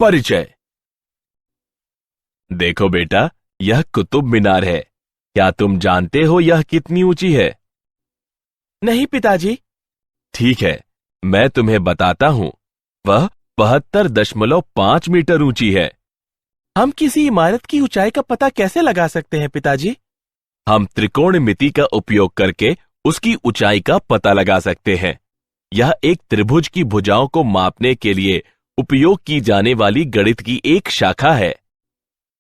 परिचय। देखो बेटा, यह कुतुब मीनार है। क्या तुम जानते हो यह कितनी ऊंची है? नहीं पिताजी। ठीक है, मैं तुम्हें बताता हूं। वह 72.5 मीटर ऊंची है। हम किसी इमारत की ऊंचाई का पता कैसे लगा सकते हैं पिताजी? हम त्रिकोणमिति का उपयोग करके उसकी ऊंचाई का पता लगा सकते हैं। यह एक त्रिभुज की भुजाओं को मापने के लिए उपयोग की जाने वाली गणित की एक शाखा है।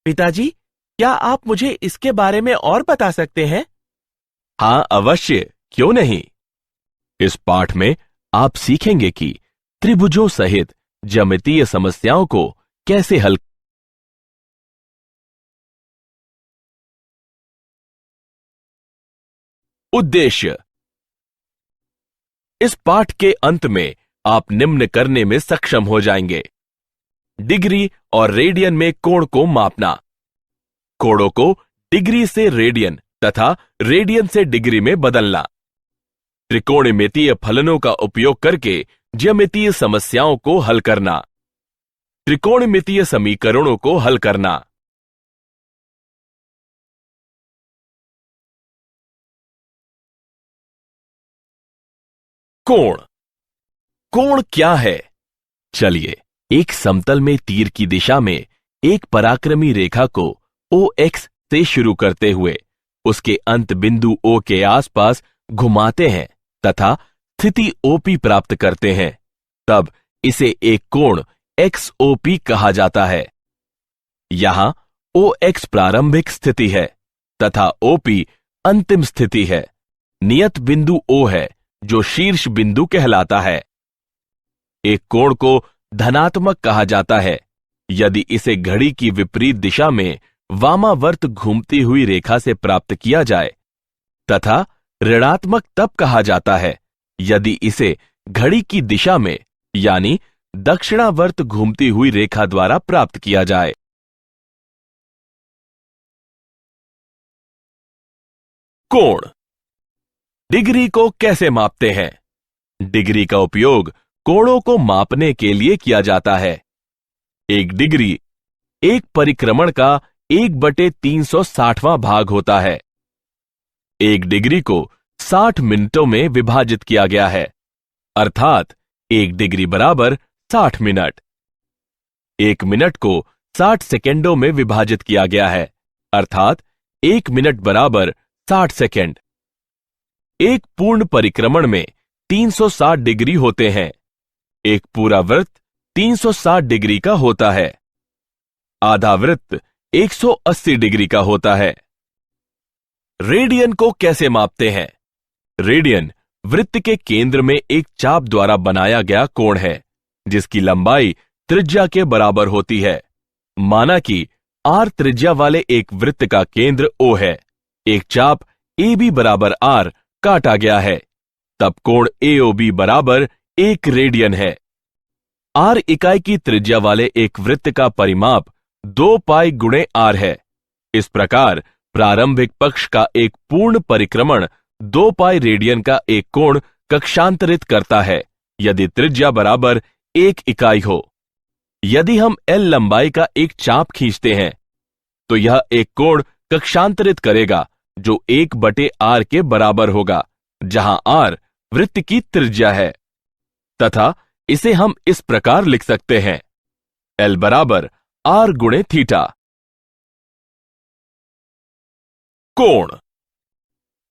पिताजी, क्या आप मुझे इसके बारे में और बता सकते हैं? हाँ अवश्य, क्यों नहीं। इस पाठ में आप सीखेंगे कि त्रिभुजों सहित ज्यामितीय समस्याओं को कैसे हल। उद्देश्य। इस पाठ के अंत में आप निम्न करने में सक्षम हो जाएंगे: डिग्री और रेडियन में कोण को मापना, कोणों को डिग्री से रेडियन तथा रेडियन से डिग्री में बदलना, त्रिकोणमितीय फलनों का उपयोग करके ज्यामितीय समस्याओं को हल करना, त्रिकोणमितीय समीकरणों को हल करना। कोण। कोण क्या है? चलिए, एक समतल में तीर की दिशा में एक पराक्रमी रेखा को OX से शुरू करते हुए उसके अंत बिंदु O के आसपास घुमाते हैं तथा स्थिति OP प्राप्त करते हैं, तब इसे एक कोण XOP कहा जाता है। यहां OX प्रारंभिक स्थिति है तथा OP अंतिम स्थिति है। नियत बिंदु O है जो शीर्ष बिंदु कहलाता है। एक कोण को धनात्मक कहा जाता है यदि इसे घड़ी की विपरीत दिशा में वामावर्त घूमती हुई रेखा से प्राप्त किया जाए, तथा ऋणात्मक तब कहा जाता है यदि इसे घड़ी की दिशा में यानी दक्षिणावर्त घूमती हुई रेखा द्वारा प्राप्त किया जाए। कोण। डिग्री को कैसे मापते हैं? डिग्री का उपयोग कोणों को मापने के लिए किया जाता है। एक डिग्री एक परिक्रमण का 1/360वां भाग होता है। एक डिग्री को 60 मिनटों में विभाजित किया गया है, अर्थात एक डिग्री बराबर 60 मिनट। एक मिनट को 60 सेकेंडों में विभाजित किया गया है, अर्थात एक मिनट बराबर 60 सेकेंड। एक पूर्ण परिक्रमण में 360 डिग्री होते हैं। एक पूरा वृत्त 360 डिग्री का होता है। आधा वृत्त 180 डिग्री का होता है। रेडियन को कैसे मापते हैं? रेडियन वृत्त के केंद्र में एक चाप द्वारा बनाया गया कोण है जिसकी लंबाई त्रिज्या के बराबर होती है। माना कि R त्रिज्या वाले एक वृत्त का केंद्र O है। एक चाप AB बराबर R काटा गया है, तब कोण AOB बराबर 1 रेडियन है। R इकाई की त्रिज्या वाले एक वृत्त का परिमाप 2 पाई गुणे R है। इस प्रकार प्रारंभिक पक्ष का एक पूर्ण परिक्रमण 2 पाई रेडियन का एक कोण कक्षांतरित करता है यदि त्रिज्या बराबर 1 इकाई हो। यदि हम L लंबाई का एक चाप खींचते हैं तो यह एक कोण कक्षांतरित करेगा जो 1/R के बराबर होगा, जहां R वृत्त की त्रिज्या है, तथा इसे हम इस प्रकार लिख सकते हैं: L बराबर R गुणे थीटा। कोण।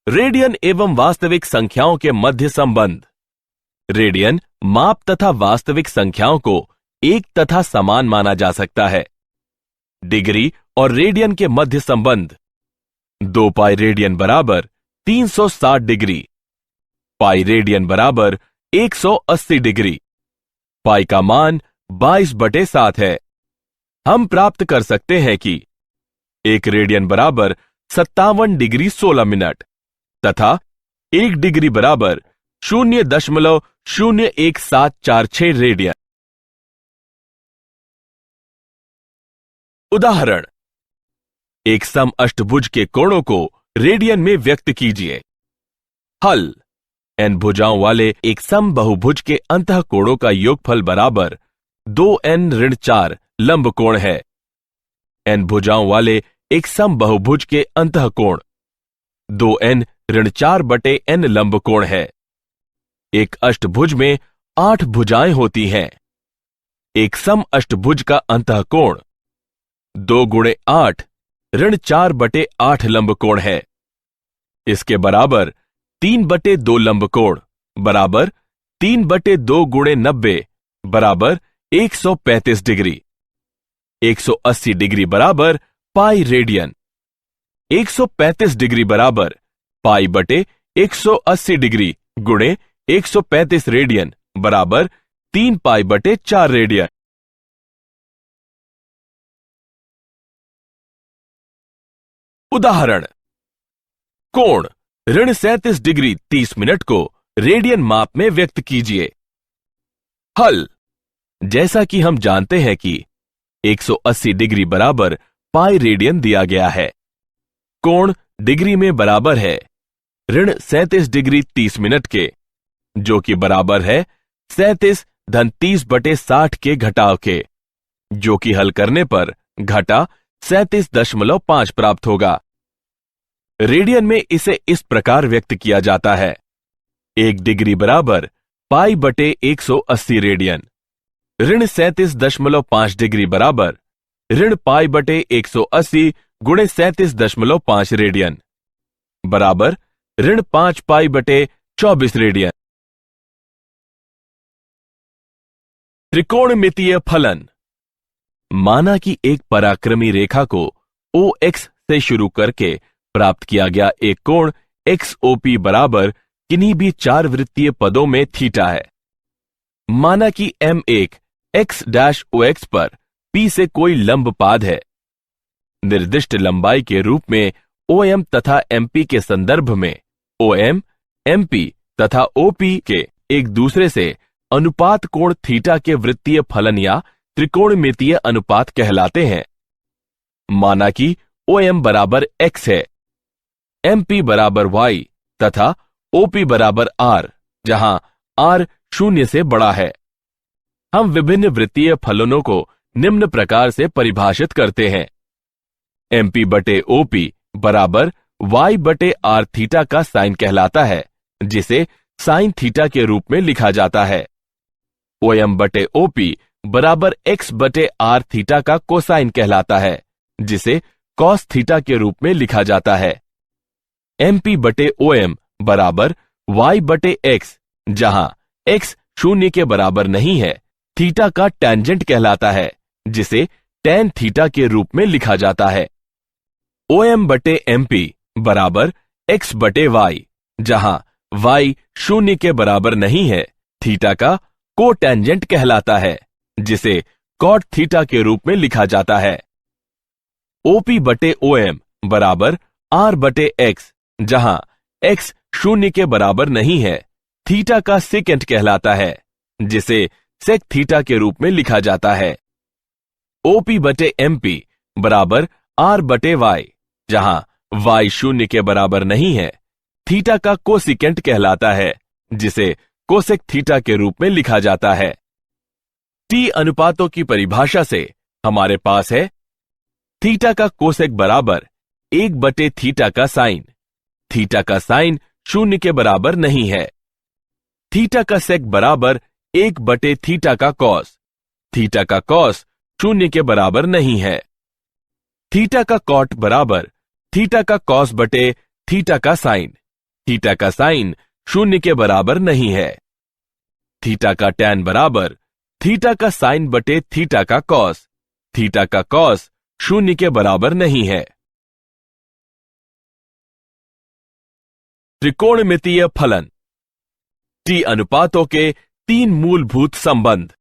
रेडियन एवं वास्तविक संख्याओं के मध्य संबंध। रेडियन माप तथा वास्तविक संख्याओं को एक तथा समान माना जा सकता है। डिग्री और रेडियन के मध्य संबंध। 2 पाई रेडियन बराबर 360 डिग्री, पाई रेडियन बराबर 180 डिग्री। पाई का मान 22/7 है। हम प्राप्त कर सकते हैं कि 1 रेडियन बराबर 57 डिग्री 16 मिनट तथा 1 डिग्री बराबर 0.01746 रेडियन। उदाहरण: एक समअष्टभुज के कोणों को रेडियन में व्यक्त कीजिए। हल: n भुजाओं वाले एक समबहुभुज के अंतःकोणों का योगफल बराबर 2n-4 लंब कोण है। n भुजाओं वाले एक समबहुभुज के अंतःकोण 2n-4/n लंब कोण है। एक अष्टभुज में 8 भुजाएं होती हैं। एक सम अष्टभुज का अंतःकोण 2x8-4/8 लंब कोण है। इसके बराबर 3/2 लंब कोण बराबर 3/2 × 90 बराबर 135 डिग्री। 180 डिग्री बराबर पाई रेडियन। 135 डिग्री बराबर पाई/180 डिग्री गुणे 135 रेडियन बराबर 3 पाई/4 रेडियन। उदाहरण: कोण -37 डिग्री 30 मिनट को रेडियन माप में व्यक्त कीजिए। हल: जैसा कि हम जानते हैं कि 180 डिग्री बराबर पाई रेडियन दिया गया है। कोण डिग्री में बराबर है -37 डिग्री 30 मिनट के, जो कि बराबर है 37-30/60 के घटाव के, जो कि हल करने पर घटा 37.5 प्राप्त होगा। रेडियन में इसे इस प्रकार व्यक्त किया जाता है: 1 डिग्री बराबर पाई/180 रेडियन। -37.5 डिग्री बराबर पाई/180 गुणे 37.5 रेडियन बराबर -5 पाई/24 रेडियन। त्रिकोणमितीय फलन: माना कि एक पराक्रमी रेखा को OX से शुरू करके प्राप्त किया गया एक कोण XOP बराबर किन्हीं भी 4 वृत्तीय पदों में थीटा है। माना कि M1 x-OX पर P से कोई लंब पाद है। निर्दिष्ट लंबाई के रूप में OM तथा MP के संदर्भ में OM, MP तथा OP के एक दूसरे से अनुपात कोण थीटा के वृत्तीय फलन या त्रिकोणमितीय अनुपात कहलाते हैं। माना कि OM बराबर x है, MP बराबर y तथा OP बराबर r, जहां r 0 से बड़ा है। हम विभिन्न वृत्तीय फलनों को निम्न प्रकार से परिभाषित करते हैं: MP/OP बराबर y/r थीटा का साइन कहलाता है, जिसे साइन थीटा के रूप में लिखा जाता है। OM/OP बराबर x/r थीटा का कोसाइन कहलाता है, जिसे कॉस थीटा के रूप में लिखा जाता है। MP/OM बराबर y/x, जहां x 0 के बराबर नहीं है, थीटा का टेंजेंट कहलाता है, जिसे tan थीटा के रूप में लिखा जाता है। OM/MP बराबर x/y, जहां y 0 के बराबर नहीं है, थीटा का कोटेंजेंट कहलाता है, जिसे cot थीटा के रूप में लिखा जाता है। OP/OM बराबर r/x, जहां x 0 के बराबर नहीं है, थीटा का सेकेंट कहलाता है, जिसे sec थीटा के रूप में लिखा जाता है। OP/MP बराबर r/y, जहां y 0 के बराबर नहीं है, थीटा का कोसिकेंट कहलाता है, जिसे कोसेक थीटा के रूप में लिखा जाता है। T अनुपातों की परिभाषा से हमारे पास है थीटा का कोसेक बराबर 1/थीटा का साइन। थीटा का साइन 0 के बराबर नहीं है। थीटा का सेक बराबर 1/थीटा का कॉस। थीटा का कॉस 0 के बराबर नहीं है। थीटा का कॉट बराबर थीटा का कॉस बटे थीटा का साइन। थीटा का साइन 0 के बराबर नहीं है। थीटा का टैन बराबर थीटा का साइन बटे थीटा का कॉस। थीटा का कॉस 0 के बराबर नहीं है। त्रिकोणमितीय फलन। टी अनुपातों के 3 मूलभूत संबंध।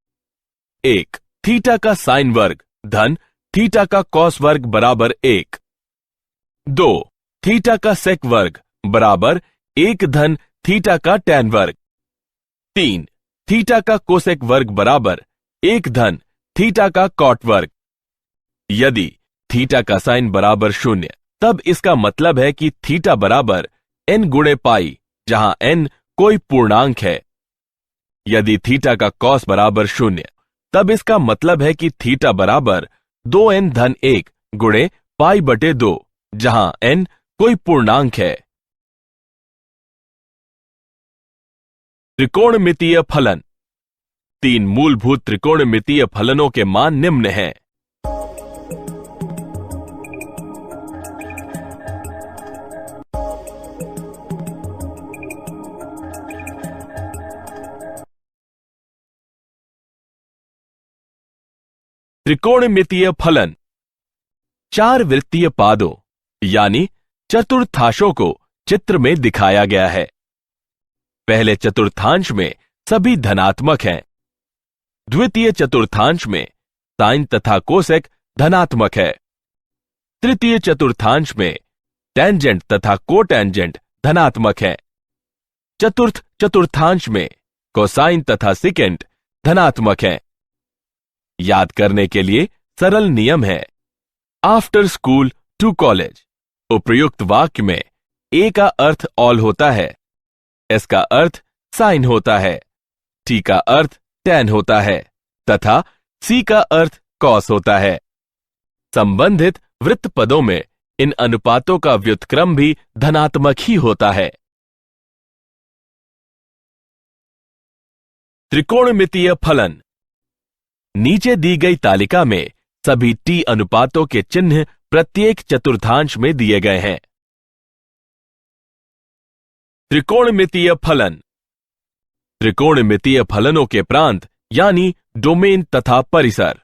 1. थीटा का साइन वर्ग धन थीटा का कॉस वर्ग बराबर 1। 2. थीटा का सेक वर्ग बराबर 1 धन थीटा का टैन वर्ग। 3. थीटा का कोसेक वर्ग बराबर 1 धन थीटा का कॉट वर्ग। यदि थीटा का साइन बराबर 0, तब इसका मतलब है कि थीटा बराबर n गुणे पाई, जहां n कोई पूर्णांक है। यदि थीटा का कॉस बराबर 0, तब इसका मतलब है कि थीटा बराबर 2n-1 गुणे π/2, जहां n कोई पूर्णांक है। त्रिकोणमितीय फलन। 3 मूलभूत त्रिकोणमितीय फलनों के मान निम्न हैं। त्रिकोणमितीय फलन। 4 वृत्तीय पादों यानी चतुर्थांशों को चित्र में दिखाया गया है। पहले चतुर्थांश में सभी धनात्मक हैं। द्वितीय चतुर्थांश में साइन तथा कोसेक धनात्मक है। तृतीय चतुर्थांश में टेंजेंट तथा कोटेंजेंट धनात्मक है। चतुर्थ चतुर्थांश में कोसाइन तथा सिकेंट धनात्मक है। याद करने के लिए सरल नियम है। आफ्टर स्कूल टू कॉलेज उपर्युक्त वाक्य में ए का अर्थ ऑल होता है, एस का अर्थ साइन होता है, टी का अर्थ टेन होता है तथा सी का अर्थ कॉस होता है। संबंधित वृत्त पदों में इन अनुपातों का व्युत्क्रम भी धनात्मक ही होता है। त्रिकोणमितीय फलन। नीचे दी गई तालिका में सभी टी अनुपातों के चिन्ह प्रत्येक चतुर्थांश में दिए गए हैं। त्रिकोणमितीय फलन। त्रिकोणमितीय फलनों के प्रांत यानी डोमेन तथा परिसर।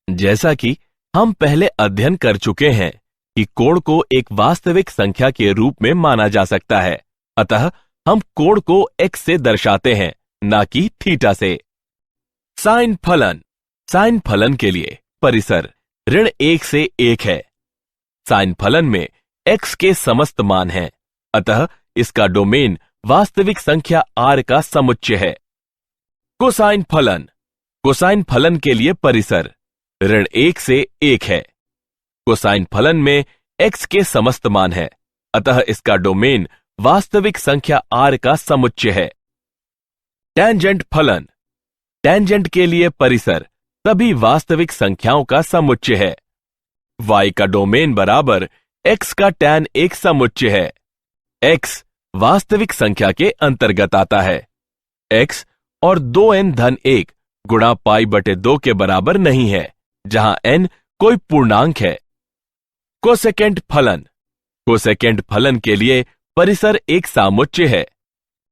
जैसा कि हम पहले अध्ययन कर चुके हैं कि कोण को एक वास्तविक संख्या के रूप में माना जा सकता है, अतः हम कोण को x से दर्शाते हैं, ना कि थीटा से। साइन फलन। साइन फलन के लिए परिसर ऋण 1 से 1 है। साइन फलन में x के समस्त मान हैं, अतः इसका डोमेन वास्तविक संख्या r का समुच्चय है। कोसाइन फलन। कोसाइन फलन के लिए परिसर ऋण 1 से 1 है। कोसाइन फलन में x के समस्त मान है, अतः इसका डोमेन वास्तविक संख्या r का समुच्चय है। टेंजेंट फलन। टेंजेंट के लिए परिसर सभी वास्तविक संख्याओं का समुच्चय है। y का डोमेन बराबर x का tan एक समुच्चय है। x वास्तविक संख्या के अंतर्गत आता है। x और 2n-1 गुणा π/2 के बराबर नहीं है, जहां n कोई पूर्णांक है। कोसेकेंट फलन। कोसेकेंट फलन के लिए परिसर एक समुच्चय है।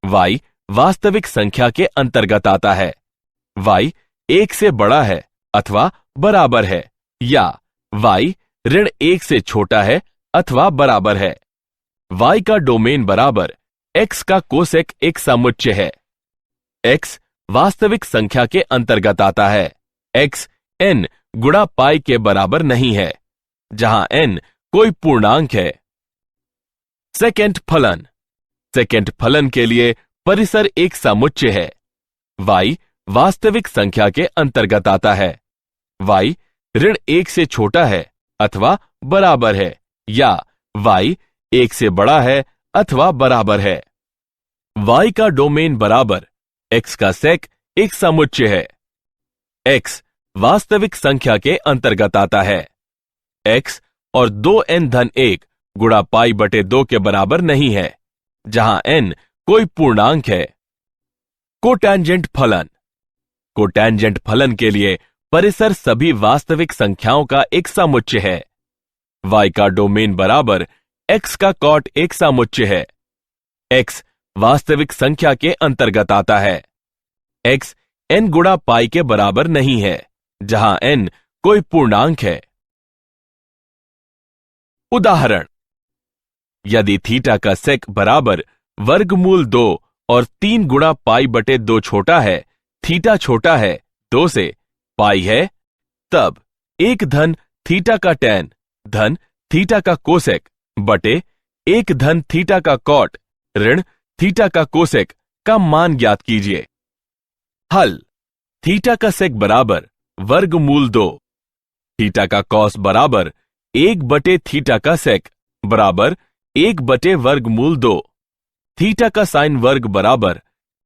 y वास्तविक संख्या के अंतर्गत आता है। y 1 से बड़ा है अथवा बराबर है, या y ऋण 1 से छोटा है अथवा बराबर है। y का डोमेन बराबर x का कोसेक एक समुच्चय है। x वास्तविक संख्या के अंतर्गत आता है। x n गुणा पाई के बराबर नहीं है, जहां n कोई पूर्णांक है। सेकेंड फलन। सेकेंड फलन के लिए परिसर एक समुच्चय है। y वास्तविक संख्या के अंतर्गत आता है। y ऋण 1 से छोटा है अथवा बराबर है, या y 1 से बड़ा है अथवा बराबर है। y का डोमेन बराबर x का सेक एक समुच्चय है। x वास्तविक संख्या के अंतर्गत आता है। x और 2n-1 गुणा π/2 के बराबर नहीं है, जहां n कोई पूर्णांक है। कोटेंजेंट फलन। कोटेंजेंट फलन के लिए परिसर सभी वास्तविक संख्याओं का एक समुच्चय है। y का डोमेन बराबर x का कॉट एक समुच्चय है। x वास्तविक संख्या के अंतर्गत आता है। x n गुणा पाई के बराबर नहीं है, जहां n कोई पूर्णांक है। उदाहरण। यदि थीटा का सेक बराबर वर्गमूल 2 और 3 गुणा π/2 छोटा है, थीटा छोटा है 2 से, पाई है, तब 1 धन थीटा का टैन धन थीटा का कोसेक बटे 1 धन थीटा का कॉट ऋण थीटा का कोसेक का मान ज्ञात कीजिए। हल। थीटा का सेक बराबर वर्गमूल 2, थीटा का कॉस बराबर 1 बटे थीटा का सेक बराबर 1 बटे वर्गमूल 2, थीटा का साइन वर्ग बराबर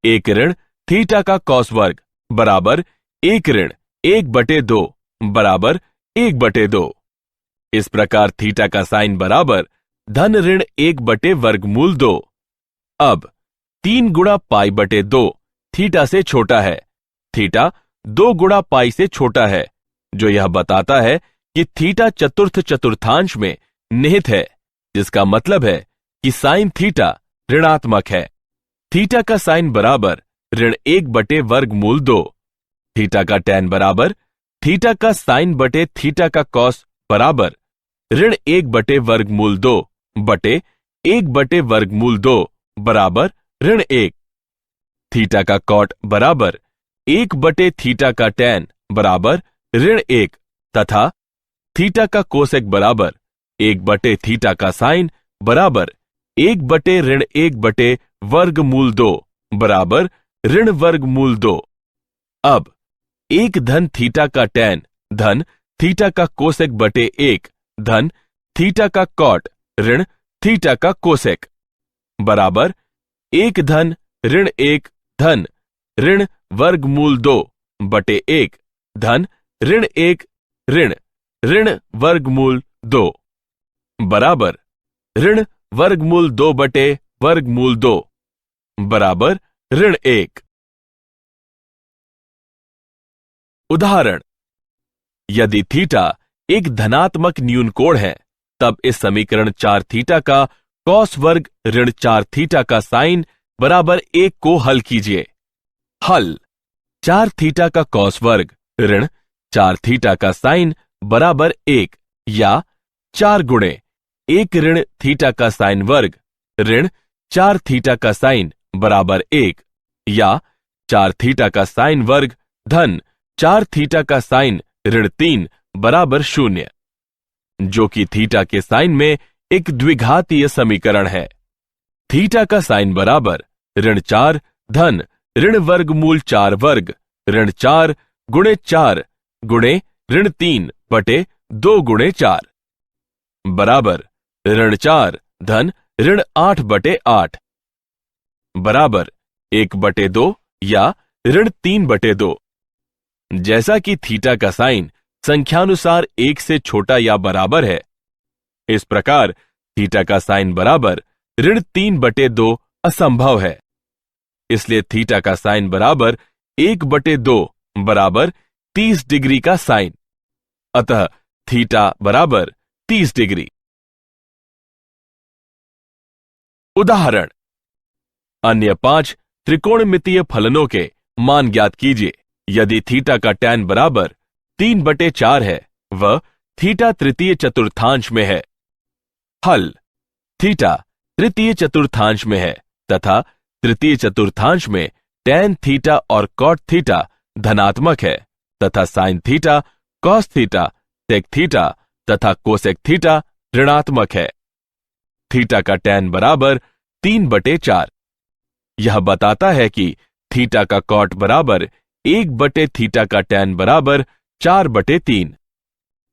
1 ऋण थीटा का कॉस वर्ग बराबर 1 ऋण 1/2 बराबर 1/2। इस प्रकार थीटा का साइन बराबर धन ऋण 1/वर्गमूल 2। अब 3 गुणा π/2 थीटा से छोटा है, थीटा 2 गुणा पाई से छोटा है, जो यह बताता है कि थीटा चतुर्थ चतुर्थांश में निहित है, जिसका मतलब है कि साइन थीटा ऋणात्मक है। थीटा का साइन बराबर ऋण 1/वर्गमूल 2। थीटा का टैन बराबर थीटा का साइन बटे थीटा का कॉस बराबर ऋण 1/वर्गमूल 2 बटे 1/वर्गमूल 2 बराबर ऋण 1। थीटा का कॉट बराबर 1 बटे थीटा का टैन बराबर ऋण 1 तथा थीटा का कोसेक बराबर 1 बटे थीटा का साइन बराबर 1 बटे ऋण 1/वर्गमूल 2 बराबर ऋण वर्गमूल 2। अब 1 धन थीटा का टैन धन थीटा का कोसेक बटे 1 धन थीटा का कॉट ऋण थीटा का कोसेक बराबर 1 धन ऋण 1 धन ऋण वर्गमूल 2 बटे 1 धन ऋण 1 ऋण ऋण वर्गमूल 2 बराबर ऋण वर्गमूल 2 बटे वर्गमूल 2 बराबर ऋण 1। उदाहरण, यदि थीटा एक धनात्मक न्यून कोण है, तब इस समीकरण 4 थीटा का कॉस वर्ग ऋण 4 थीटा का साइन बराबर 1 को हल कीजिए। हल 4 थीटा का कॉस वर्ग ऋण 4 थीटा का साइन बराबर 1 या 4 गुणे 1 ऋण थीटा का साइन वर्ग ऋण 4 थीटा का साइन बराबर 1 या 4 थीटा का साइन वर्ग धन 4 थीटा का साइन ऋण 3 बराबर 0, जो कि थीटा के साइन में एक द्विघातीय समीकरण है। थीटा का साइन बराबर ऋण 4 धन ऋण वर्गमूल 4 वर्ग ऋण 4 गुणे 4 गुणे ऋण 3 बटे 2 गुणे 4 बराबर ऋण 4 धन ऋण 8 बटे 8 बराबर 1/2 या ऋण 3/2। जैसा कि थीटा का साइन संख्यानुसार 1 से छोटा या बराबर है, इस प्रकार थीटा का साइन बराबर ऋण 3/2 असंभव है। इसलिए थीटा का साइन बराबर 1/2 बराबर 30 डिग्री का साइन, अतः थीटा बराबर 30 डिग्री। उदाहरण, अन्य 5 त्रिकोणमितीय फलनों के मान ज्ञात कीजिए। यदि थीटा का टैन बराबर 3/4 है, वह थीटा तृतीय चतुर्थांश में है। हल, थीटा तृतीय चतुर्थांश में है तथा तृतीय चतुर्थांश में टैन थीटा और कॉट थीटा धनात्मक है तथा sine theta, cos theta, sec theta तथा कोसेक थीटा ऋणात्मक है। थीटा का टैन बराबर 3/4। यह बताता है कि थीटा का कॉट बराबर 1 बटे थीटा का टैन बराबर 4/3।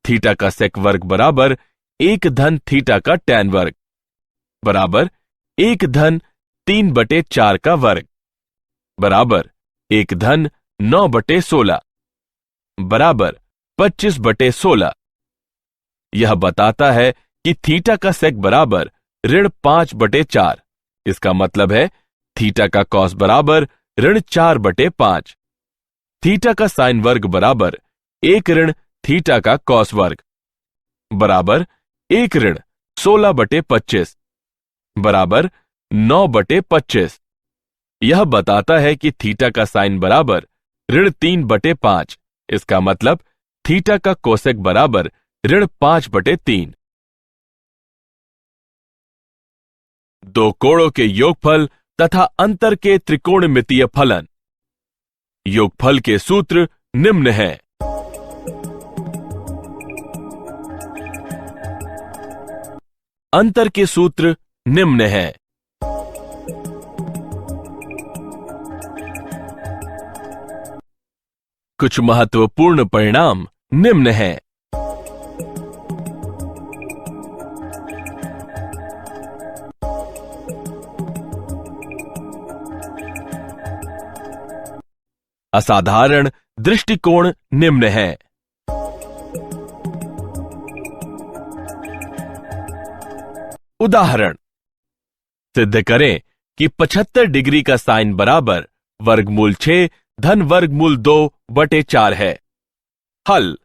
थीटा का सेक वर्ग बराबर 1 धन थीटा का टैन वर्ग बराबर 1 धन 3/4 का वर्ग बराबर 1 धन 9/16 बराबर 25/16। यह बताता है कि थीटा का सेक बराबर ऋण 5/4। इसका मतलब है थीटा का कॉस बराबर ऋण 4/5। थीटा का साइन वर्ग बराबर 1 ऋण थीटा का कॉस वर्ग बराबर 1 ऋण 16/25 बराबर 9/25। यह बताता है कि थीटा का साइन बराबर ऋण 3/5। इसका मतलब थीटा का कोसेक बराबर ऋण 5/3। दो कोणों के योगफल तथा अंतर के त्रिकोणमितीय फलन। योगफल के सूत्र निम्न हैं। अंतर के सूत्र निम्न हैं। कुछ महत्वपूर्ण परिणाम निम्न हैं। असाधारण दृष्टिकोण निम्न है। उदाहरण, सिद्ध करें कि 75 डिग्री का साइन बराबर वर्गमूल 6 धन वर्गमूल 2 बटे 4 है। हल,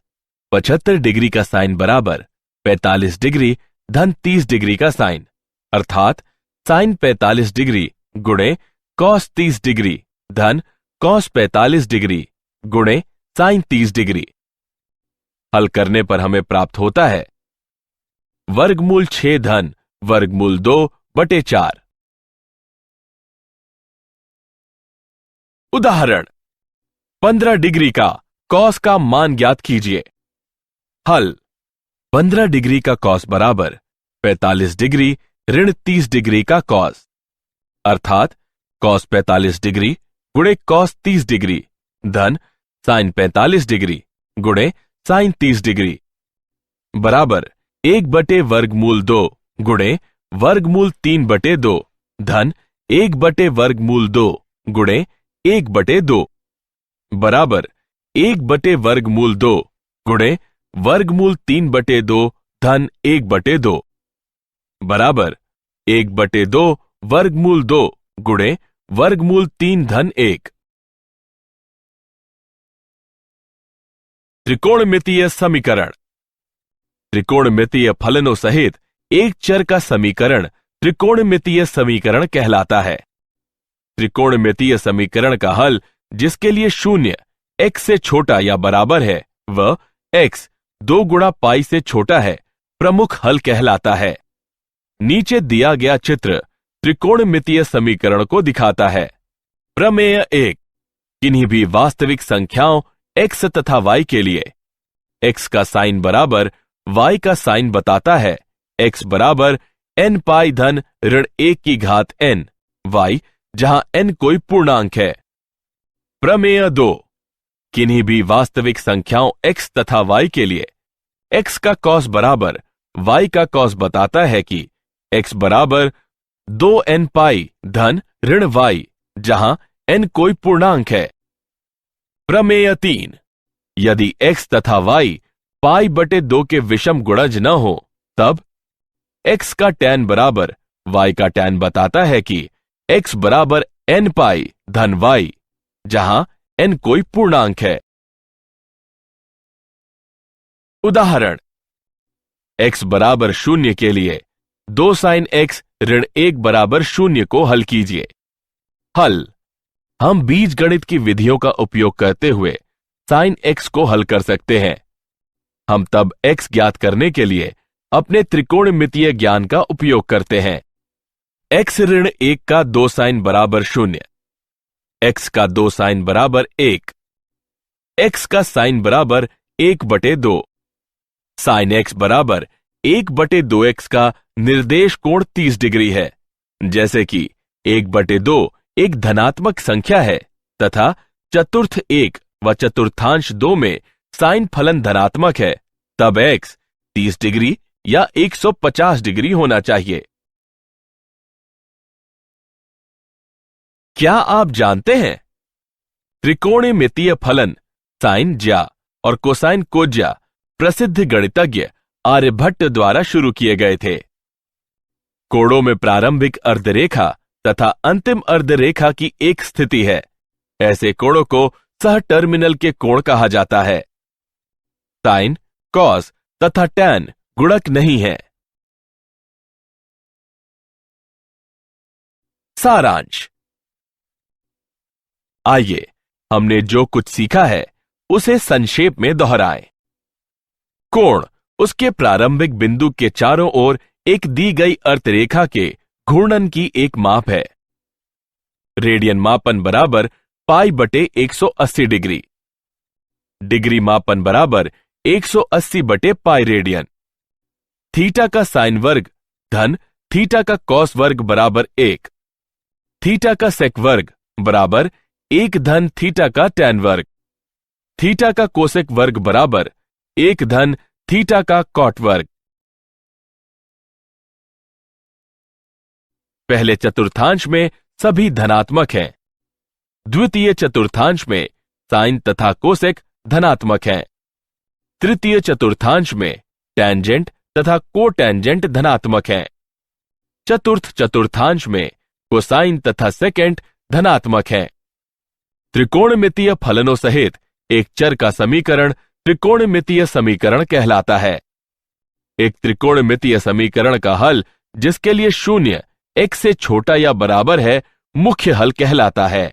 75 डिग्री का साइन बराबर 45 डिग्री धन 30 डिग्री का साइन, अर्थात साइन 45 डिग्री गुणे कॉस 30 डिग्री धन कॉस 45 डिग्री गुणे साइन 30 डिग्री। हल करने पर हमें प्राप्त होता है वर्गमूल 6 धन वर्गमूल 2 बटे 4। उदाहरण, 15 डिग्री का कॉस का मान ज्ञात कीजिए। हल, 15 डिग्री का कॉस बराबर 45 डिग्री ऋण 30 डिग्री का कॉस, अर्थात कॉस 45 डिग्री गुणे कॉस 30 डिग्री धन साइन 45 डिग्री गुणे साइन 30 डिग्री बराबर 1 बटे वर्गमूल 2 गुणे वर्गमूल 3 बटे 2 धन 1 बटे वर्गमूल 2 गुणे 1 बटे 2 बराबर 1 बटे वर्गमूल 2 गुणे वर्गमूल 3 बटे 2 धन 1 बटे 2 बराबर 1 बटे 2 वर्गमूल 2 गुणे वर्गमूल 3 धन 1। त्रिकोणमितीय समीकरण। त्रिकोणमितीय फलनों सहित एक चर का समीकरण त्रिकोणमितीय समीकरण कहलाता है। त्रिकोणमितीय समीकरण का हल जिसके लिए शून्य x से छोटा या बराबर है वह x 2 गुणा पाई से छोटा है प्रमुख हल कहलाता है। नीचे दिया गया चित्र त्रिकोणमितीय समीकरण को दिखाता है। प्रमेय 1, किन्हीं भी वास्तविक संख्याओं x तथा y के लिए x का साइन बराबर y का साइन बताता है x बराबर n पाई धन ऋण 1 की घात n y, जहां n कोई पूर्णांक है। प्रमेय 2, किन्हीं भी वास्तविक संख्याओं x तथा y के लिए x का कॉस बराबर y का कॉस बताता है कि x बराबर 2n पाई धन ऋण y, जहां n कोई पूर्णांक है। प्रमेय 3, यदि x तथा y पाई बटे 2 के विषम गुणज न हो तब x का tan बराबर y का tan बताता है कि x बराबर n पाई धन y, जहां n कोई पूर्णांक है। उदाहरण, x बराबर 0 के लिए 2 साइन x ऋण 1 बराबर 0 को हल कीजिए। हल, हम बीजगणित की विधियों का उपयोग करते हुए साइन x को हल कर सकते हैं। हम तब x ज्ञात करने के लिए अपने त्रिकोणमितीय ज्ञान का उपयोग करते हैं। x ऋण 1 का 2 साइन बराबर 0, x का 2 साइन बराबर 1, x का साइन बराबर 1 बटे 2, साइन x बराबर 1 बटे 2x का निर्देश कोण 30 डिग्री है। जैसे कि 1 बटे 2 एक धनात्मक संख्या है तथा चतुर्थ 1 व चतुर्थांश 2 में साइन फलन धनात्मक है, तब x 30 डिग्री या 150 डिग्री होना चाहिए। क्या आप जानते हैं त्रिकोणमितीय फलन साइन ज्या और कोसाइन कोज्या प्रसिद्ध गणितज्ञ आर्यभट्ट द्वारा शुरू किए गए थे। कोणों में प्रारंभिक अर्धरेखा तथा अंतिम अर्धरेखा की एक स्थिति है। ऐसे कोणों को सह टर्मिनल के कोण कहा जाता है। साइन, कॉस तथा टैन गुणक नहीं है। सारांश। आइए हमने जो कुछ सीखा है उसे संक्षेप में दोहराएं। कोण उसके प्रारंभिक बिंदु के चारों ओर एक दी गई अर्धरेखा के घूर्णन की एक माप है। रेडियन मापन बराबर पाई बटे 180 डिग्री। डिग्री मापन बराबर 180 बटे पाई रेडियन। थीटा का साइन वर्ग धन थीटा का कॉस वर्ग बराबर 1। थीटा का सेक वर्ग बराबर 1 धन थीटा का टैन वर्ग। थीटा का कोसेक वर्ग बराबर 1 धन थीटा का कॉट वर्ग। पहले चतुर्थांश में सभी धनात्मक हैं। द्वितीय चतुर्थांश में साइन तथा कोसेक धनात्मक हैं। तृतीय चतुर्थांश में टेंजेंट तथा कोटेंजेंट धनात्मक हैं। चतुर्थ चतुर्थांश में कोसाइन तथा सेकेंट धनात्मक हैं। त्रिकोणमितीय फलनों सहित एक चर का समीकरण त्रिकोणमितीय समीकरण कहलाता है। एक त्रिकोणमितीय समीकरण का हल जिसके लिए शून्य x से छोटा या बराबर है मुख्य हल कहलाता है।